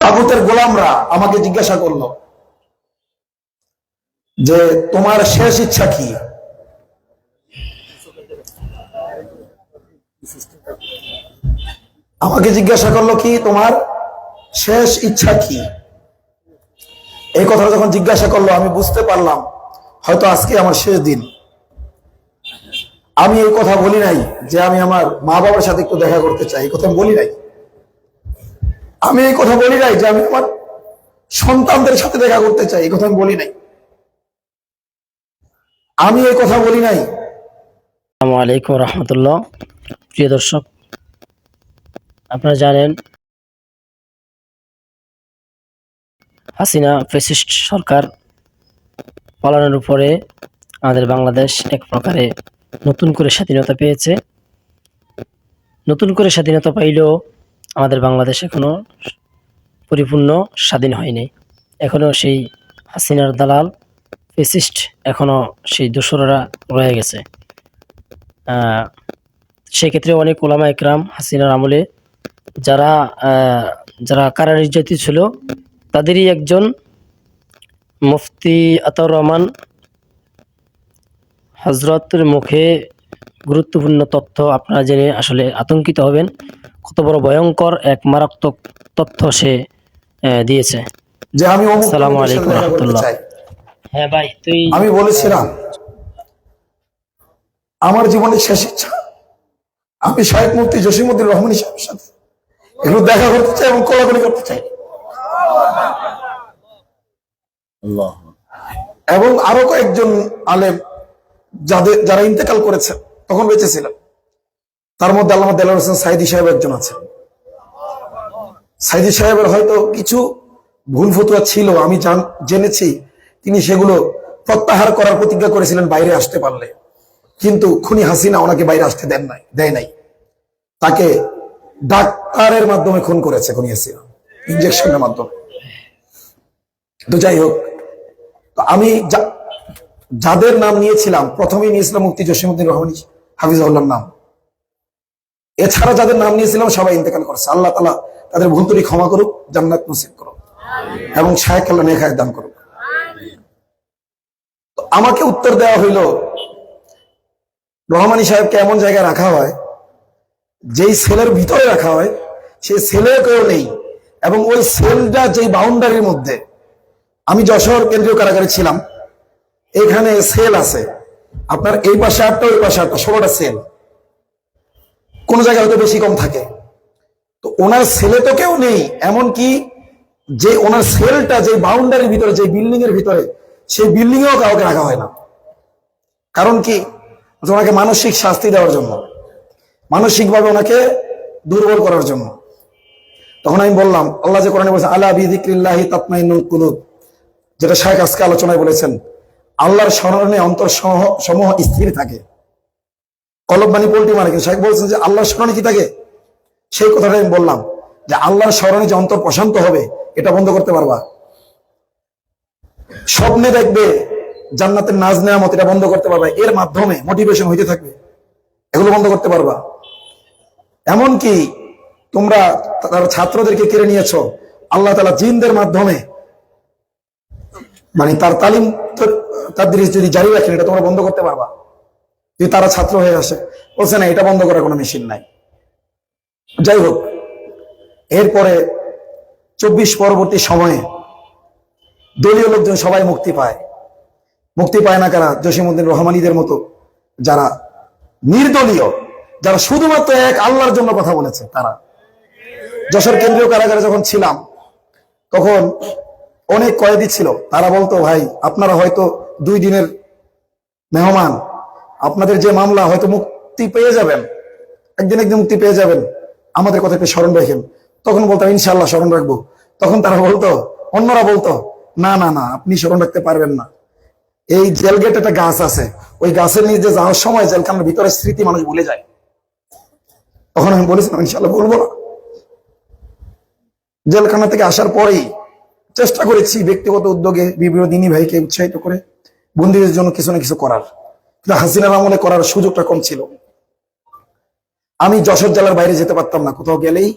তাগুতের গোলামরা আমাকে জিজ্ঞাসা করলো যে তোমার শেষ ইচ্ছা কি? আমাকে জিজ্ঞাসা করলো কি তোমার শেষ ইচ্ছা কি? এই কথাটা যখন জিজ্ঞাসা করলো আমি বুঝতে পারলাম হয়তো আজকে আমার শেষ দিন। আমি এই কথা বলি নাই যে আমি আমার মা বাবার সাথে একটু দেখা করতে চাই, এই কথা আমি বলি নাই। আমি এই কথা বলি নাই যে আমি আমার সন্তানদের সাথে দেখা করতে চাই, এই কথা আমি বলি নাই। আমি এই কথা বলি নাই। আসসালামু আলাইকুম রহমতুল্লাহ। প্রিয় দর্শক, আপনারা জানেন হাসিনা ফ্যাসিস্ট সরকার পালনের উপরে আমাদের বাংলাদেশ এক প্রকারে নতুন করে স্বাধীনতা পেয়েছে। নতুন করে স্বাধীনতা পাইলেও আমাদের বাংলাদেশ এখনো পরিপূর্ণ স্বাধীন হয়নি। এখনো সেই হাসিনার দালাল ফ্যাসিস্ট এখনো সেই দোসররা রয়ে গেছে। সেক্ষেত্রে অনেক ওলামা একরাম হাসিনার আমলে যারা যারা কারা নির্যাতিত ছিল তাদেরই একজন মুফতি আতাউর রহমান হজরতের মুখে গুরুত্বপূর্ণ তথ্য আপনারা জেনে আসলে আতঙ্কিত হবেন। কত বড় ভয়ঙ্কর এক মারাত্মক তথ্য সে দিয়েছে। যে আমি আসসালামু আলাইকুম রহমতুল্লাহ। হ্যাঁ ভাই, আমি বলেছিলাম আমার জীবনের শেষ ইচ্ছা আমি শাহেদ মুফতি জসিমউদ্দিন রহমানী সাহেবের সাথে একটু দেখা করতে চাই এবং কোলাকুলি করতে চাই। এবং আরো কয়েকজন আলেম যারা ইন্তেকাল করেছে তখন বেঁচে ছিলেন, তার মধ্যে আল্লামা দেলোয়ার হোসেন সাইদি সাহেব একজন আছেন। সাইদি সাহেবের হয়তো কিছু ভুল ফতুয়া ছিল, আমি জেনেছি তিনি সেগুলো প্রত্যাহার করার প্রতিজ্ঞা করেছিলেন বাইরে আসতে পারলে, কিন্তু খুনি হাসিনা ওনাকে বাইরে আসতে দেয় নাই। তাকে ডাক্তারের মাধ্যমে খুন করেছে খুনি হাসিনা, ইনজেকশনের মাধ্যমে। তো যাই হোক, তো আমি যাদের নাম নিয়েছিলাম প্রথমেই নিয়েছিলাম মুফতি জসিমউদ্দিন রহমানী হাফিজাহুল্লাহর নাম। এছাড়া যাদের নাম নিয়েছিলাম সবাই ইন্তেকাল করেছে। আল্লাহ তাআলা তাদের ভুল ত্রুটি ক্ষমা করুক, জান্নাত নসিব করুক এবং শায়েখ আল্লাহ নেক হায়াত দান করুক। তো আমাকে উত্তর দেওয়া হইল রহমানী সাহেবকে এমন জায়গায় রাখা হয় যেই সেলের ভিতরে রাখা হয় সেই সেলে কেউ নেই, এবং ওই সেলটা যেই বাউন্ডারির মধ্যে, আমি যশোর কেন্দ্রীয় কারাগারে ছিলাম, এখানে সেল আছে আপনার এই পাশে 8টা ওই পাশে 8টা, 16টা সেল, কোন জায়গায় হয়তো বেশি কম থাকে। তো ওনার সেলে তো কেউ নেই, এমনকি যে ওনার সেলটা যে বাউন্ডারির ভিতরে যে বিল্ডিং এর ভিতরে সেই বিল্ডিং এও কাউকে রাখা হয় না। কারণ কি? ওনাকে মানসিক শাস্তি দেওয়ার জন্য, মানসিকভাবে ওনাকে দুর্বল করার জন্য। তখন আমি বললাম আল্লাহ যে কোরআনে বলেছেন আলা বিযিক্রিল্লাহি তাতমাইন্নুল কুলুব, যেটা শায়েখ আজকে আলোচনায় বলেছেন, আল্লাহর স্মরণে অন্তর সমূহ স্থির থাকে। কলব মানে পোল্ট্রি মানে, কিন্তু শায়েখ বলছেন যে আল্লাহর স্মরণে কি থাকে, সেই কথাটা আমি বললাম যে আল্লাহর স্মরণে যে অন্তর প্রশান্ত হবে এটা বন্ধ করতে পারবা? স্বপ্নে দেখবে জান্নাতের নাজ নেয়ামত, এটা বন্ধ করতে পারবা? এর মাধ্যমে মোটিভেশন হইতে থাকবে, এগুলো বন্ধ করতে পারবা? এমনকি তোমরা তারা ছাত্রদেরকে কেড়ে নিয়েছো, আল্লাহ তাআলা জিনদের মাধ্যমে মানে তার তালিম তাদরিস যদি জারি রাখেন, এটা তোমরা বন্ধ করতে পারবা যদি তারা ছাত্র হয়ে আসে? বলছে না, এটা বন্ধ করার কোনো মেশিন নাই। যাই হোক, এরপরে 24 পরবর্তী সময়ে দলীয় লোকজন সবাই মুক্তি পায় না কারা? জসিমউদ্দিন রহমানীদের মতো যারা নির্দলীয়, যারা শুধুমাত্র এক আল্লাহর জন্য কথা বলেছে তারা। যশোর কেন্দ্রীয় কারাগারে যখন ছিলাম তখন অনেক কয়েদি ছিল, তারা বলতো ভাই আপনারা হয়তো 2 দিনের মেহমান, আপনাদের যে মামলা হয়তো মুক্তি পেয়ে যাবেন, একদিন মুক্তি পেয়ে যাবেন, আমাদের কথা একটু স্মরণ রাখেন। তখন বলতাম ইনশাআল্লাহ স্মরণ রাখবো। তখন তারা বলতো, অন্যরা বলতো না না না আপনি স্মরণ রাখতে পারবেন না, এই জেল গেট একটা গাছ আছে, ওই গাছের নিচে যাওয়ার সময় জেলখানার ভিতরে স্মৃতি মানুষ ভুলে যায়। তখন আমি বলেছিলাম ইনশাআল্লাহ বলবো না। জেলখানা থেকে আসার পরেই চেষ্টা করেছি ব্যক্তিগত উদ্যোগে বিভিন্ন দিনী ভাইকে উৎসাহিত করে বন্দীদের জন্য কিছু না কিছু করার, কিন্তু হাসিনার আমলে করার সুযোগটা কম ছিল। আমি যশোর জেলার বাইরে যেতে পারতাম না, কোথাও গেলেই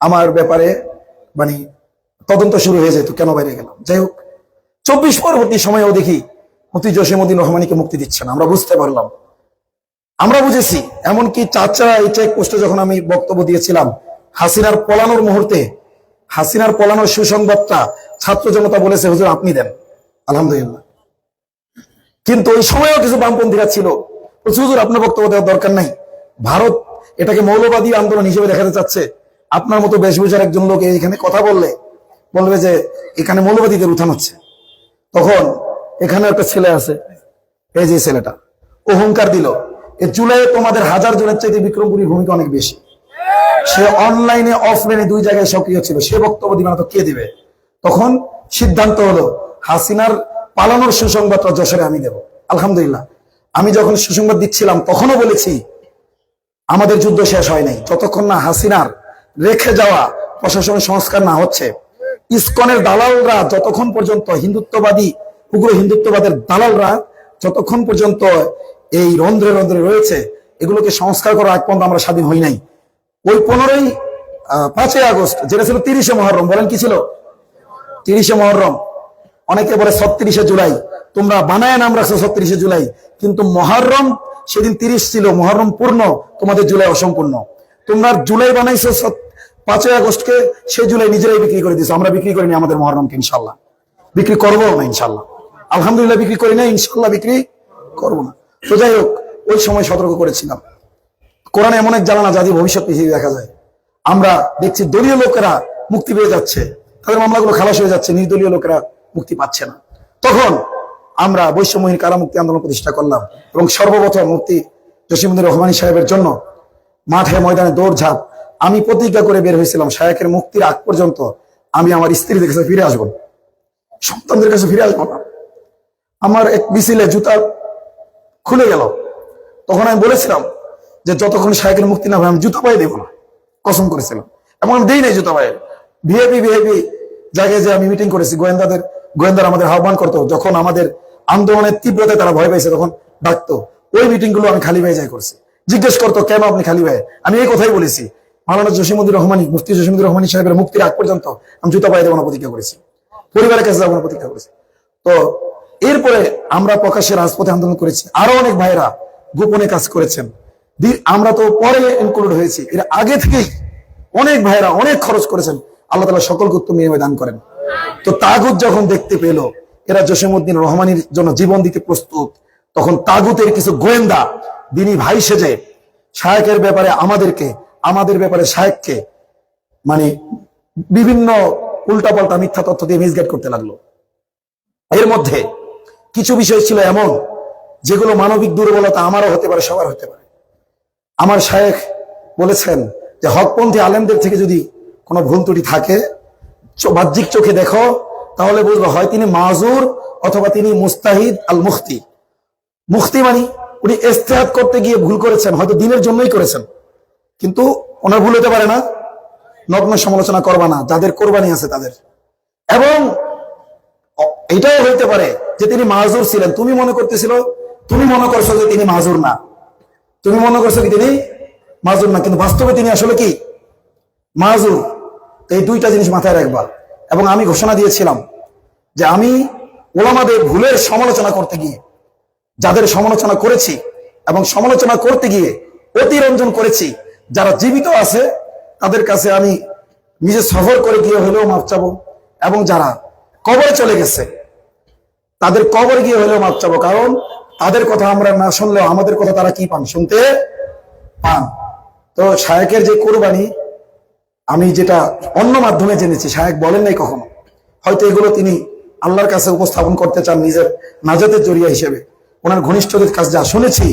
আমার ব্যাপারে মানে তদন্ত শুরু হয়ে যেত কেন বাইরে গেলাম। যাই হোক, 24 পরবর্তী সময়েও দেখি মুফতি জসিমউদ্দিন রহমানীকে মুক্তি দিচ্ছেন। আমরা বুঝতে পারলাম, আমরা বুঝেছি। এমনকি চাচা এই চেক পোস্টে যখন আমি বক্তব্য দিয়েছিলাম, হাসিনার পলানোর মুহূর্তে, হাসিনার পলানোর সুসংবাদটা ছাত্র জনতা বলেছে হুজুর আপনি দেন, আলহামদুলিল্লাহ। কিন্তু ওই সময়ও কিছু বামপন্থীরা ছিল, হুজুর আপনার বক্তব্য দেওয়ার দরকার নাই, ভারত এটাকে মৌলবাদী আন্দোলন হিসেবে দেখাতে চাচ্ছে, আপনার মতো বেশভূষার একজন লোক এখানে কথা বলবে যে এখানে মৌলবাদীদের উত্থান হচ্ছে। তখন এখানে একটা ছেলে আছে, এই যে ছেলেটা, ও হুঙ্কার দিল, এই জুলাইয়ে তোমাদের 1000 জনের চাইতে বিক্রমপুরীর ভূমিকা অনেক বেশি। সে অনলাইনে অফলাইনে 2 জায়গায় সক্রিয় ছিল, সে বক্তব্য দিবে না তো কে দিবে? তখন সিদ্ধান্ত হলো হাসিনার পালানোর সুসংবাদটা যশোরে আমি দেব। আলহামদুলিল্লাহ, আমি যখন সুসংবাদ দিচ্ছিলাম তখনও বলেছি আমাদের যুদ্ধ শেষ হয় নাই যতক্ষণ না হাসিনার রেখে যাওয়া প্রশাসনের সংস্কার না হচ্ছে। ইসকনের দালালরা যতক্ষণ পর্যন্ত হিন্দুত্ববাদী, উগ্র হিন্দুত্ববাদের দালালরা যতক্ষণ পর্যন্ত এই রন্ধ্রে রন্ধ্রে রয়েছে, এগুলোকে সংস্কার করার আগ পর্যন্ত আমরা স্বাধীন হই নাই। ওই 5ই আগস্ট যেটা ছিল 30শে মহরম, বলেন কি ছিল? 30শে মহরম, অনেকে বলে 36শে জুলাই, তোমরা বানায় নাম রাখছো 36শে জুলাই, কিন্তু মহরম সেদিন 30 ছিল, মহরম পূর্ণ, তোমাদের জুলাই অসম্পূর্ণ। তোমরা জুলাই বানাইছো 5ই আগস্টকে, সেই জুলাই নিজেরাই বিক্রি করে দিয়েছো। আমরা বিক্রি করিনি আমাদের মহরমকে, ইনশাল্লাহ বিক্রি করবো না, ইনশাল্লাহ আলহামদুলিল্লাহ বিক্রি করি না, ইনশাল্লাহ বিক্রি করবো না। তো যাই হোক, ওই সময় সতর্ক করেছিলাম। কোরআনে এমন এক জ্বালানা যাদের ভবিষ্যৎ পিছিয়ে দেখা যায়। আমরা দেখছি দলীয় লোকেরা মুক্তি পেয়ে যাচ্ছে, তাদের মামলাগুলো খালাস হয়ে যাচ্ছে, নির্দলীয় লোকেরা মুক্তি পাচ্ছে না। তখন আমরা বৈষম্যহীন কারামুক্তি আন্দোলন প্রতিষ্ঠা করলাম এবং সর্বপ্রথম মুফতি জসিমউদ্দিন রহমানী সাহেবের জন্য মাঠে ময়দানে দৌড়ঝাঁপ। আমি প্রতিজ্ঞা করে বের হয়েছিলাম শায়েখের মুক্তির আগ পর্যন্ত আমি আমার স্ত্রীদের কাছে ফিরে আসবো, সন্তানদের কাছে ফিরে আসবো না। আমার এক মিছিলে জুতা খুলে গেল, তখন আমি বলেছিলাম যে যতক্ষণ শায়েখের মুক্তি না হয় আমি জুতা পায়ে দেবো না, কসম করেছিলাম। এবং আমি দেই নাই জুতা পায়ে। ভিআইপি জায়গায় যে আমি মিটিং করেছি, গোয়েন্দারা আমাদের আহ্বান করতো, যখন আমাদের আন্দোলনের তীব্রতায় তারা ভয় পাইছে তখন ডাকতো, ওই মিটিং গুলো আমি খালি ভাই যাই করছি। জিজ্ঞেস করতো কেন আপনি খালি ভাই, আমি এই কথাই বলেছি, মাওলানা জসিমউদ্দিন রহমানী, মুফতি জসিমউদ্দিন রহমানী সাহেবের মুক্তির আগ পর্যন্ত আমি জুতা পায়ে দেবো না প্রতিজ্ঞা করেছি, পরিবারের কাছে যাবো না প্রতিজ্ঞা করেছি। তো এরপরে আমরা প্রকাশ্যে রাজপথে আন্দোলন করেছি, আরো অনেক ভাইরা গোপনে কাজ করেছেন, আমরা তো পরে ইনক্লুড হয়েছি। এর আগে থেকেই অনেক ভাইরা অনেক খরচ করেছেন, আল্লাহ তাআলা সকলকে উত্তম বিনিময় দান করেন। তো তাগুত যখন দেখতে পেল এরা জসিমউদ্দিন রহমানীর জন্য জীবন দিতে প্রস্তুত, তখন তাগুতের কিছু গোয়েন্দা দিনী ভাই সেজে শায়েখের ব্যাপারে আমাদের ব্যাপারে শায়েখকে মানে বিভিন্ন উল্টাপাল্টা মিথ্যা তথ্য দিয়ে মিসগাইড করতে লাগলো। এর মধ্যে কিছু বিষয় ছিল এমন যেগুলো মানবিক দুর্বলতা আমারও হতে পারে, সবার হতে পারে। আমার শায়েখ বলেছেন যে হকপন্থী আলেমদের থেকে যদি কোনো ভুল ত্রুটি থাকে বাহ্যিক চোখে দেখো, তাহলে বুঝবো হয় তিনি মাজুর অথবা তিনি মুস্তাহিদ আল মুফতি। মুফতি মানে উনি ইজতিহাদ করতে গিয়ে ভুল করেছেন, হয়তো দিনের জন্যই করেছেন, কিন্তু ওনার ভুল হতে পারে না। নগ্ন সমালোচনা করবা না, যাদের কোরবানি আছে তাদের। এবং এটাও হইতে পারে যে তিনি মাজুর ছিলেন, তুমি মনে করছো যে তিনি মাজুর না, তুমি মনে করছো কি তিনি মাজুর না, কিন্তু বাস্তবে তিনি আসলে কি মাজুর। এই দুইটা জিনিস মাথায় রাখবা। এবং আমি ঘোষণা দিয়েছিলাম যে আমি ওলামাদের ভুলের সমালোচনা করতে গিয়ে, যাদের সমালোচনা করেছি এবং সমালোচনা করতে গিয়ে অতিরঞ্জন করেছি, যারা জীবিত আছে তাদের কাছে আমি নিজে সফর করে গিয়ে হলেও মাপ চাবো, এবং যারা কবরে চলে গেছে তাদের কবরে গিয়ে হলেও মাপ চাবো। কারণ তাদের কথা আমরা না শুনলেও আমাদের কথা তারা কি পান, শুনতে পান। তো শায়েখের যে কোরবানি আমি যেটা অন্য মাধ্যমে জেনেছি, শায়েখ বলেন নাই কখনো, হয়তো এগুলো তিনি আল্লাহর কাছে উপস্থাপন করতে চান নিজের নাজাতের জরিয়া হিসেবে। ওনার ঘনিষ্ঠদের কাছে যা শুনেছি,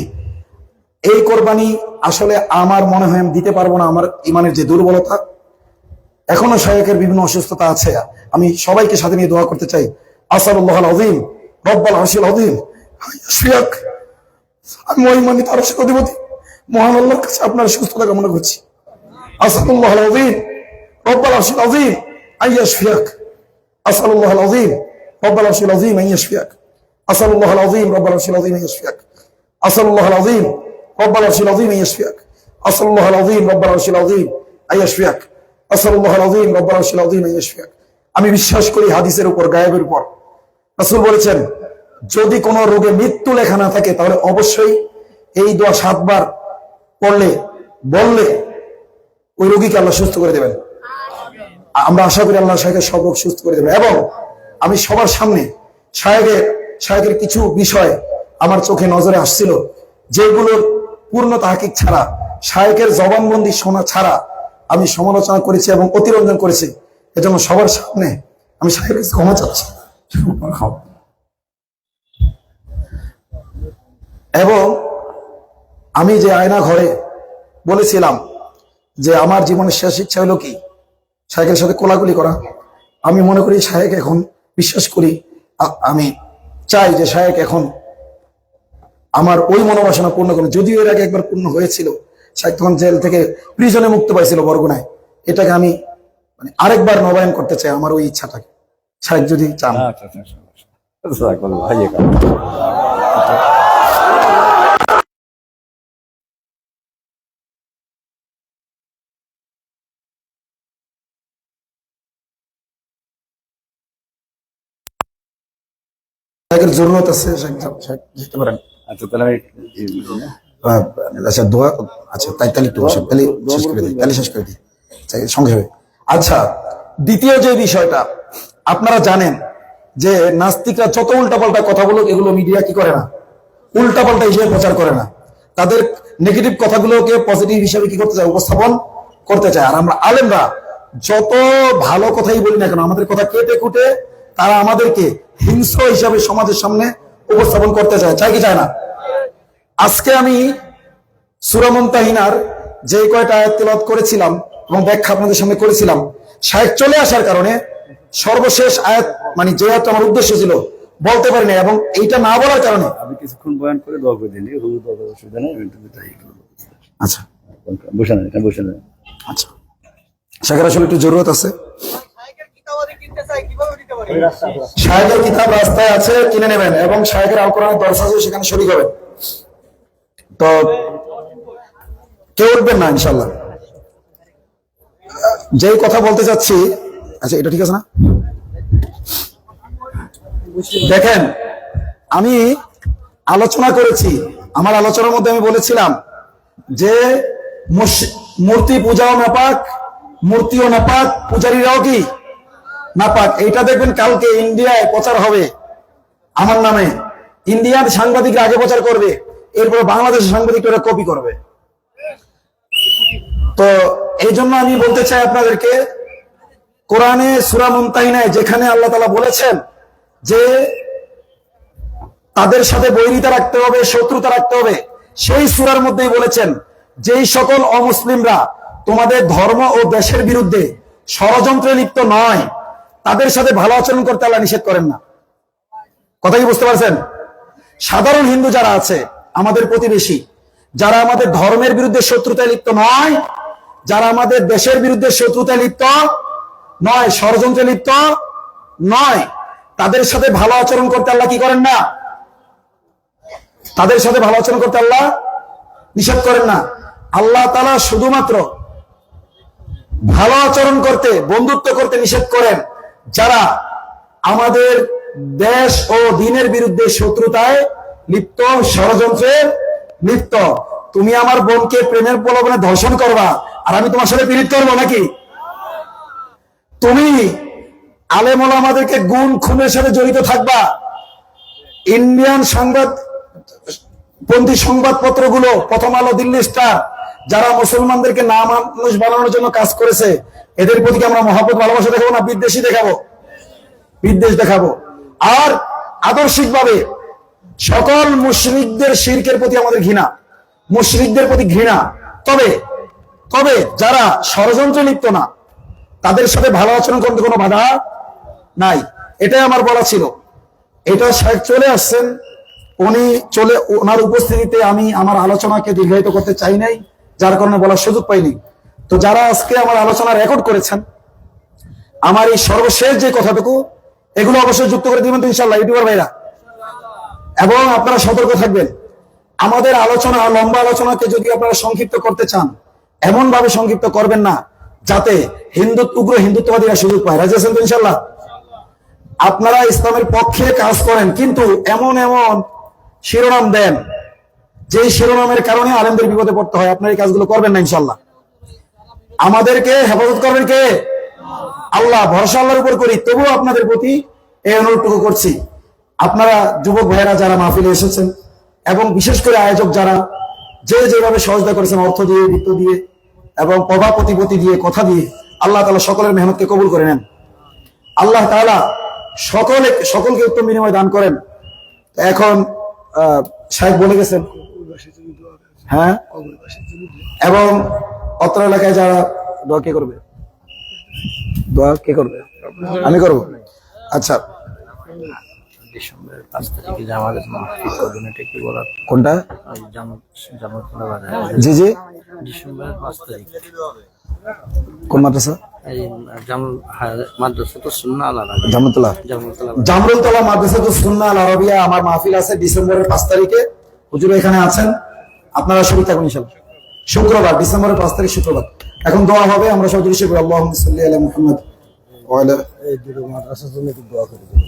এই কোরবানি আসলে আমার মনে হয় আমি দিতে পারবো না, আমার ইমানের যে দুর্বলতা, এখনো শায়েখের বিভিন্ন অসুস্থতা আছে। আমি সবাইকে সাথে নিয়ে দোয়া করতে চাই, আসআলুল্লাহুল আযীম রব্বুল আরশিল আযীম শায়েখ, আমি মহিমান্বিত আরশের অধিপতি মহান আল্লাহর কাছে আপনার সুস্থতা কামনা করছি। আসআলুল্লাহুল আযীম রব্বুল আরশিল আযীম আইয়াশফিয়াক, আসআলুল্লাহুল আযীম রব্বুল আরশিল আযীম আইয়াশফিয়াক, আসআলুল্লাহুল আযীম রব্বুল আরশিল আযীম আইয়াশফিয়াক, আসআলুল্লাহুল আযীম রব্বুল আরশিল আযীম আইয়াশফিয়াক, আসআলুল্লাহুল আযীম রব্বুল আরশিল আযীম আইয়াশফিয়াক, আসআলুল্লাহুল আযীম রব্বুল আরশিল আযীম আইয়াশফিয়াক, আমি বিশ্বাস করি হাদিসের উপর, গায়েবের উপর। রাসূল বলেছেন, যদি কোনো রোগে মৃত্যু লেখা না থাকে তাহলে অবশ্যই এই দোয়া 7 বার বললে ওই রোগীকে আল্লাহ সুস্থ করে দেবেন। আমরা আশা করি আল্লাহ শাহেকের সব রোগ সুস্থ করে দেবেন। এবং আমি সবার সামনে শাহেকের কিছু বিষয় আমার চোখে নজরে আসছিল, যেগুলোর পূর্ণ তাহকিক ছাড়া, শাহেকের জবানবন্দি শোনা ছাড়া আমি সমালোচনা করেছি এবং অতিরঞ্জন করেছি। এজন্য সবার সামনে আমি শাহেকের কাছে ক্ষমা চাচ্ছি। এবং আমি যে আয়না ঘরে বলেছিলাম যে আমার জীবনের শেষ ইচ্ছা হলো কি, শাহেকের সাথে কোলাকুলি করা। আমি মনে করি শাহেক এখন, বিশ্বাস করি, আমি চাই যে শাহেক এখন আমার ওই মনোবাসনা পূর্ণ করুন। যদিও এর আগে একবার পূর্ণ হয়েছিল, শাহেক তখন জেল থেকে প্রিজনে মুক্তি পাইছিল বরগুনায়। এটাকে আমি মানে আরেকবার নবায়ন করতে চাই, আমার ওই ইচ্ছাটাকে। শাহেক যদি চান। শাহেকের জরুরত আছে, শাহেক যেতে পারেন। আচ্ছা তাহলে আচ্ছা দোয়া, আচ্ছা তাহলে একটু বসে, তাহলে শেষ করে দিই সংক্ষেপে। আচ্ছা, দ্বিতীয় যে বিষয়টা, আপনারা জানেন যে নাস্তিকরা যত উল্টাপাল্টা কথা বলুক, এগুলো মিডিয়া কি করে না, উল্টাপাল্টা হিসেবে প্রচার করে না। তাদের নেগেটিভ কথাগুলোকে পজিটিভ হিসেবে কি করতে চায়, উপস্থাপন করতে চায়। আর আমরা আলেমরা যত ভালো কথাই বলি না কেন, আমাদের কথা কেটে কুটে তারা আমাদেরকে হিংস্র হিসাবে সমাজের সামনে উপস্থাপন করতে চায়, চাই কি চায় না? আজকে আমি সূরা মুমতাহিনার যে কয়টা আয়াত তেলাওয়াত করেছিলাম এবং ব্যাখ্যা আপনাদের সামনে করেছিলাম, শাহেক চলে আসার কারণে সর্বশেষ আয়াত, মানে যে আয়াতটা আমার উদ্দেশ্য ছিল, বলতে পারি না। এবং এইটা না বলার কারণে আমি কিছুক্ষণ বয়ান করে দোয়া করে দিলি, হুজুর দোয়া করার অসুবিধা নেই। আচ্ছা বসে না, এখানে বসে না। আচ্ছা, শাহেকের আসলে একটু জরুরত আছে। শাহেকের কিতাব রাস্তায় আছে, কিনে নেবেন। এবং শাহেকের আল কোরআনের দরস আছে, সেখানে শরীক হবেন। তো কেউ উঠবেন না ইনশাল্লাহ। যেই কথা বলতে চাচ্ছি, আচ্ছা এটা ঠিক আছে না? দেখেন, আমি আলোচনা করেছি, আমার আলোচনার মধ্যে আমি বলেছিলাম যে মূর্তি পূজাও নাপাক, মূর্তিও নাপাক, পূজারীরাও কি নাপাক। এইটা দেখবেন কালকে ইন্ডিয়ায় প্রচার হবে আমার নামে। ইন্ডিয়ার সাংবাদিকরা আগে প্রচার করবে, এরপরে বাংলাদেশের সাংবাদিকরা কপি করবে। তো এই জন্য আমি বলতে চাই আপনাদেরকে, কোরআনে সূরা মুমতাহিনায় যেখানে আল্লাহ তাআলা বলেছেন যে তাদের সাথে বৈরিতা রাখতে হবে, শত্রুতা রাখতে হবে, সেই সূরার মধ্যেই বলেছেন যেই সকল অমুসলিমরা তোমাদের ধর্ম ও দেশের বিরুদ্ধে ষড়যন্ত্রে লিপ্ত নয়, তাদের সাথে ভালো আচরণ করতে আল্লাহ নিষেধ করেন না। কথা কি বুঝতে পারছেন? সাধারণ হিন্দু যারা আছে, আমাদের প্রতিবেশী, যারা আমাদের ধর্মের বিরুদ্ধে শত্রুতায় লিপ্ত নয়, যারা আমাদের দেশের বিরুদ্ধে শত্রুতায় লিপ্ত নয়, ষড়যন্ত্রে লিপ্ত নয়, তাদের সাথে ভালো আচরণ করতে আল্লাহ কি করেন না? তাদের সাথে ভালো আচরণ করতে আল্লাহ নিষেধ করেন না। আল্লাহ তাআলা শুধুমাত্র ভালো আচরণ করতে, বন্ধুত্ব করতে নিষেধ করেন যারা আমাদের দেশ ও দ্বীনের বিরুদ্ধে শত্রুতায় লিপ্ত, ষড়যন্ত্রে লিপ্ত। তুমি আমার বোনকে প্রেমের প্রলোভনে ধর্ষণ করবা, আর আমি তোমার সাথে পীড়িত করবো নাকি? তুমি আলেম ওলামাদেরকে গুণ খুনের সাথে জড়িত থাকবা, ইন্ডিয়ান সংবাদপন্থী সংবাদপত্রগুলো, প্রথম আলো, দিল্লি স্টার, যারা মুসলমানদেরকে না মানুষ বানানোর জন্য কাজ করেছে, এদের প্রতি আমরা মহব্বত ভালোবাসা দেখাবো না বিদ্বেষী দেখাবো? বিদ্বেষ দেখাবো। আর আদর্শিকভাবে সকল মুশরিকদের শিরকের প্রতি আমাদের ঘৃণা, মুশরিকদের প্রতি ঘৃণা। তবে তবে যারা ষড়যন্ত্রে লিপ্ত না, তাদের সাথে ভালো আচরণ করতে কোনো বাধা নাই। এটাই আমার বলা ছিল। এটা শাহেক চলে আসছেন, ওনার উপস্থিতিতে আমি আমার আলোচনাকে দীর্ঘায়িত করতে চাই নাই, যার কারণে বলার সুযোগ পাইনি। তো যারা আজকে আমার আলোচনা রেকর্ড করেছেন, আমার এই সর্বশেষ যে কথাটুকু, এগুলো অবশ্যই যুক্ত করে দিবেন তো ইনশাআল্লাহ, ইউটিউবার ভাইরা। এবং আপনারা সতর্ক থাকবেন, আমাদের আলোচনা, লম্বা আলোচনাকে যদি আপনারা সংক্ষিপ্ত করতে চান, এমন ভাবে সংক্ষিপ্ত করবেন না যাতে উগ্র হিন্দুত্ববাদীরা সুযোগ পায়। রাজি আছেন তো ইনশাল্লাহ? আপনারা ইসলামের পক্ষে কাজ করেন, কিন্তু এমন এমন শিরোনাম দেন যে শিরোনামের কারণে আলেমদের বিপদে পড়তে হয়। আপনার এই কাজগুলো করবেন না ইনশাল্লাহ। আমাদেরকে হেফাজত করবেন কে? আল্লাহ। ভরসা আল্লাহর উপর করি। তবুও আপনাদের প্রতি এই অনুরোধটুকু করছি, আপনারা যুবক ভাইয়েরা যারা মাহফিলে এসেছেন এবং বিশেষ করে আয়োজক যারা যেভাবে সহযোগিতা করেছেন, অর্থ দিয়ে, বৃত্ত দিয়ে এবং প্রভাব প্রতিপত্তি দিয়ে, কথা দিয়ে, আল্লাহ তাআলা সকলের মেহনতকে কবুল করে নেন। আল্লাহ তাআলা সকলকে উত্তম বিনিময় দান করেন। এখন সাহেব বলে গেছেন, হ্যাঁ, এবং অত্র এলাকায় যারা দোয়া কে করবে? দোয়া কে করবে? আমি করব। আচ্ছা, ডিসেম্বরের 5 তারিখে জামাতের মাহফিল করবেন, এটা কি বলার? কোনটা? ওই জামাতুল্লাহ বাজার জি জি, ডিসেম্বরের 5 তারিখ কোন মাদ্রাসা? এই মাদ্রাসাতুস সুন্নাহ আল আরাবিয়া, জামাতুল্লাহ জামরুলতলা মাদ্রাসাতুস সুন্নাহ আল আরাবিয়া। আমার মাহফিল আছে ডিসেম্বরের 5 তারিখে। হুজুর এখানে আছেন, আপনারা শরীক থাকুন ইনশাআল্লাহ। শুক্রবার, ডিসেম্বরের 5 তারিখ শুক্রবার। এখন দোয়া হবে, আমরা সহযোগী হিসেবে আল্লাহুম্মা সাল্লি আলা মুহাম্মদ ওয়া আলা এই দুটো মাদ্রাসার জন্য একটু দোয়া করে দেবেন।